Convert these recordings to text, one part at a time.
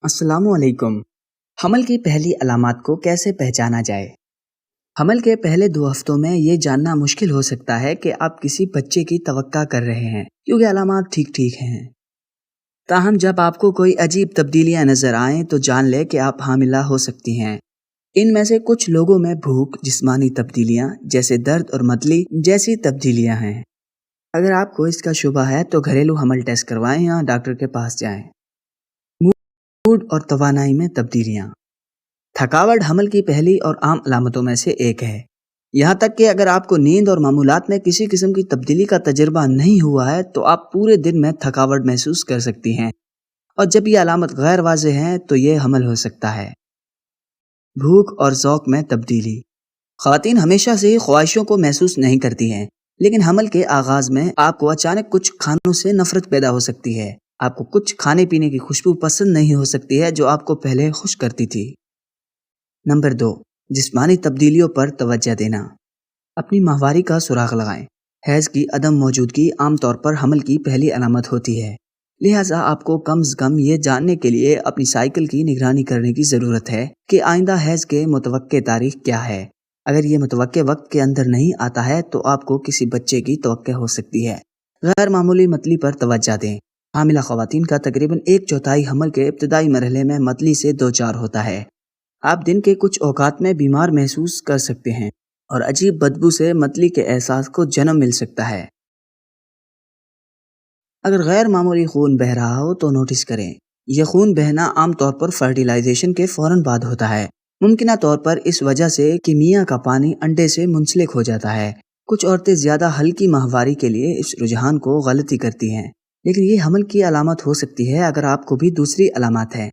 السلام علیکم۔ حمل کی پہلی علامات کو کیسے پہچانا جائے؟ حمل کے پہلے 2 ہفتوں میں یہ جاننا مشکل ہو سکتا ہے کہ آپ کسی بچے کی توقع کر رہے ہیں کیونکہ علامات ٹھیک ہیں۔ تاہم جب آپ کو کوئی عجیب تبدیلیاں نظر آئیں تو جان لیں کہ آپ حاملہ ہو سکتی ہیں۔ ان میں سے کچھ لوگوں میں بھوک، جسمانی تبدیلیاں جیسے درد اور متلی جیسی تبدیلیاں ہیں۔ اگر آپ کو اس کا شبہ ہے تو گھریلو حمل ٹیسٹ کروائیں یا ڈاکٹر کے پاس جائیں۔ موڈ اور توانائی میں تبدیلیاں۔ تھکاوٹ حمل کی پہلی اور عام علامتوں میں سے ایک ہے، یہاں تک کہ اگر آپ کو نیند اور معمولات میں کسی قسم کی تبدیلی کا تجربہ نہیں ہوا ہے تو آپ پورے دن میں تھکاوٹ محسوس کر سکتی ہیں، اور جب یہ علامت غیر واضح ہے تو یہ حمل ہو سکتا ہے۔ بھوک اور ذوق میں تبدیلی۔ خواتین ہمیشہ سے ہی خواہشوں کو محسوس نہیں کرتی ہیں، لیکن حمل کے آغاز میں آپ کو اچانک کچھ کھانوں سے نفرت پیدا ہو سکتی ہے۔ آپ کو کچھ کھانے پینے کی خوشبو پسند نہیں ہو سکتی ہے جو آپ کو پہلے خوش کرتی تھی۔ نمبر 2، جسمانی تبدیلیوں پر توجہ دینا۔ اپنی ماہواری کا سراغ لگائیں۔ حیض کی عدم موجودگی عام طور پر حمل کی پہلی علامت ہوتی ہے، لہٰذا آپ کو کم از کم یہ جاننے کے لیے اپنی سائیکل کی نگرانی کرنے کی ضرورت ہے کہ آئندہ حیض کے متوقع تاریخ کیا ہے۔ اگر یہ متوقع وقت کے اندر نہیں آتا ہے تو آپ کو کسی بچے کی توقع ہو سکتی ہے۔ غیر معمولی متلی پر توجہ دیں۔ حاملہ خواتین کا تقریباً 1/4 حمل کے ابتدائی مرحلے میں متلی سے دوچار ہوتا ہے۔ آپ دن کے کچھ اوقات میں بیمار محسوس کر سکتے ہیں اور عجیب بدبو سے متلی کے احساس کو جنم مل سکتا ہے۔ اگر غیر معمولی خون بہہ رہا ہو تو نوٹس کریں۔ یہ خون بہنا عام طور پر فرٹیلائزیشن کے فوراً بعد ہوتا ہے، ممکنہ طور پر اس وجہ سے کہ میاں کا پانی انڈے سے منسلک ہو جاتا ہے۔ کچھ عورتیں زیادہ ہلکی ماہواری کے لیے اس رجحان کو غلطی کرتی ہیں، لیکن یہ حمل کی علامت ہو سکتی ہے اگر آپ کو بھی دوسری علامات ہیں۔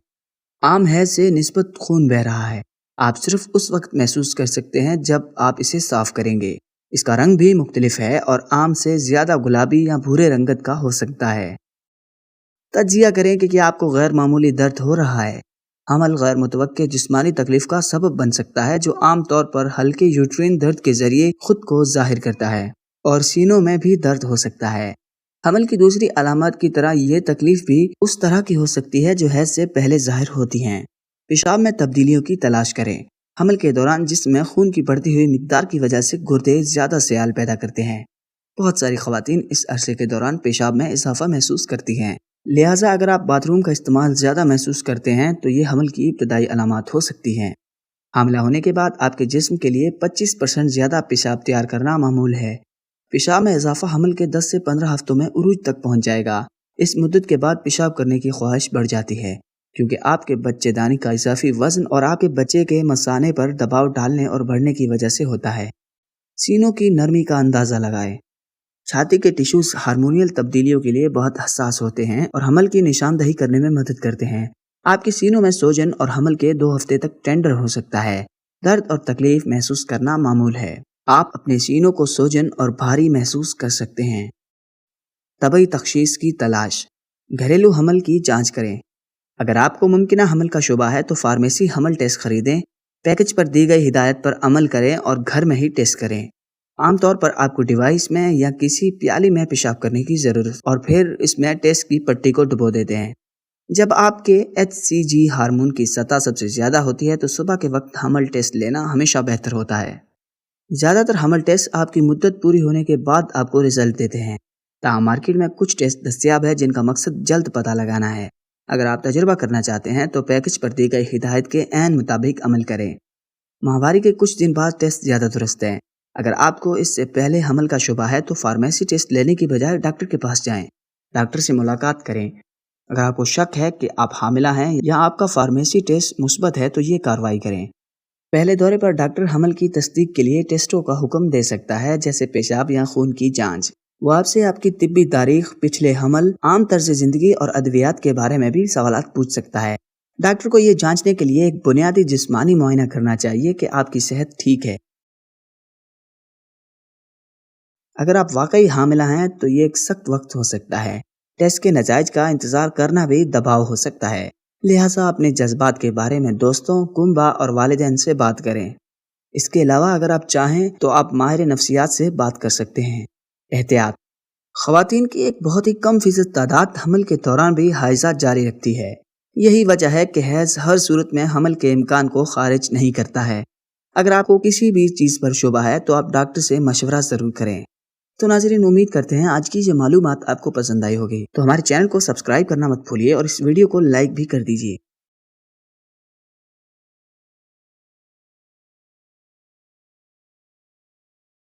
عام حیض سے نسبت خون بہہ رہا ہے۔ آپ صرف اس وقت محسوس کر سکتے ہیں جب آپ اسے صاف کریں گے۔ اس کا رنگ بھی مختلف ہے اور عام سے زیادہ گلابی یا بھورے رنگت کا ہو سکتا ہے۔ تجزیہ کریں کہ کیا آپ کو غیر معمولی درد ہو رہا ہے۔ حمل غیر متوقع جسمانی تکلیف کا سبب بن سکتا ہے جو عام طور پر ہلکے یوٹرین درد کے ذریعے خود کو ظاہر کرتا ہے، اور سینوں میں بھی درد ہو سکتا ہے۔ حمل کی دوسری علامات کی طرح یہ تکلیف بھی اس طرح کی ہو سکتی ہے جو حیض سے پہلے ظاہر ہوتی ہیں۔ پیشاب میں تبدیلیوں کی تلاش کریں۔ حمل کے دوران جسم میں خون کی بڑھتی ہوئی مقدار کی وجہ سے گردے زیادہ سیال پیدا کرتے ہیں۔ بہت ساری خواتین اس عرصے کے دوران پیشاب میں اضافہ محسوس کرتی ہیں، لہٰذا اگر آپ باتھ روم کا استعمال زیادہ محسوس کرتے ہیں تو یہ حمل کی ابتدائی علامات ہو سکتی ہیں۔ حاملہ ہونے کے بعد آپ کے جسم کے لیے 25% زیادہ پیشاب تیار کرنا معمول ہے۔ پیشاب میں اضافہ حمل کے 10 سے 15 ہفتوں میں عروج تک پہنچ جائے گا۔ اس مدت کے بعد پیشاب کرنے کی خواہش بڑھ جاتی ہے، کیونکہ آپ کے بچے دانی کا اضافی وزن اور آپ کے بچے کے مثانے پر دباؤ ڈالنے اور بڑھنے کی وجہ سے ہوتا ہے۔ سینوں کی نرمی کا اندازہ لگائیں۔ چھاتی کے ٹیشوز ہارمونیل تبدیلیوں کے لیے بہت حساس ہوتے ہیں اور حمل کی نشاندہی کرنے میں مدد کرتے ہیں۔ آپ کے سینوں میں سوجن اور حمل کے 2 ہفتے تک ٹینڈر ہو سکتا ہے۔ درد اور تکلیف محسوس کرنا معمول ہے۔ آپ اپنے سینوں کو سوجن اور بھاری محسوس کر سکتے ہیں۔ طبی تشخیص کی تلاش۔ گھریلو حمل کی جانچ کریں۔ اگر آپ کو ممکنہ حمل کا شبہ ہے تو فارمیسی حمل ٹیسٹ خریدیں، پیکج پر دی گئی ہدایت پر عمل کریں اور گھر میں ہی ٹیسٹ کریں۔ عام طور پر آپ کو ڈیوائس میں یا کسی پیالی میں پیشاب کرنے کی ضرورت اور پھر اس میں ٹیسٹ کی پٹی کو ڈبو دیتے ہیں۔ جب آپ کے HCG ہارمون کی سطح سب سے زیادہ ہوتی ہے تو صبح کے وقت حمل ٹیسٹ لینا ہمیشہ بہتر ہوتا ہے۔ زیادہ تر حمل ٹیسٹ آپ کی مدت پوری ہونے کے بعد آپ کو رزلٹ دیتے ہیں، تاہم مارکیٹ میں کچھ ٹیسٹ دستیاب ہے جن کا مقصد جلد پتہ لگانا ہے۔ اگر آپ تجربہ کرنا چاہتے ہیں تو پیکج پر دی گئی ہدایت کے عین مطابق عمل کریں۔ ماہواری کے کچھ دن بعد ٹیسٹ زیادہ درست ہیں۔ اگر آپ کو اس سے پہلے حمل کا شبہ ہے تو فارمیسی ٹیسٹ لینے کی بجائے ڈاکٹر کے پاس جائیں۔ ڈاکٹر سے ملاقات کریں۔ اگر آپ کو شک ہے کہ آپ حاملہ ہیں یا آپ کا فارمیسی ٹیسٹ مثبت ہے تو یہ کارروائی کریں۔ پہلے دورے پر ڈاکٹر حمل کی تصدیق کے لیے ٹیسٹوں کا حکم دے سکتا ہے، جیسے پیشاب یا خون کی جانچ۔ وہ آپ سے آپ کی طبی تاریخ، پچھلے حمل، عام طرز زندگی اور ادویات کے بارے میں بھی سوالات پوچھ سکتا ہے۔ ڈاکٹر کو یہ جانچنے کے لیے ایک بنیادی جسمانی معائنہ کرنا چاہیے کہ آپ کی صحت ٹھیک ہے۔ اگر آپ واقعی حاملہ ہیں تو یہ ایک سخت وقت ہو سکتا ہے۔ ٹیسٹ کے نتائج کا انتظار کرنا بھی دباؤ ہو سکتا ہے، لہٰذا اپنے جذبات کے بارے میں دوستوں، کنبہ اور والدین سے بات کریں۔ اس کے علاوہ اگر آپ چاہیں تو آپ ماہر نفسیات سے بات کر سکتے ہیں۔ احتیاط۔ خواتین کی ایک بہت ہی کم فیصد تعداد حمل کے دوران بھی حیضات جاری رکھتی ہے۔ یہی وجہ ہے کہ حیض ہر صورت میں حمل کے امکان کو خارج نہیں کرتا ہے۔ اگر آپ کو کسی بھی چیز پر شبہ ہے تو آپ ڈاکٹر سے مشورہ ضرور کریں۔ تو ناظرین، امید کرتے ہیں آج کی یہ معلومات آپ کو پسند آئی ہوگی، تو ہمارے چینل کو سبسکرائب کرنا مت بھولیے اور اس ویڈیو کو لائک بھی کر دیجیے۔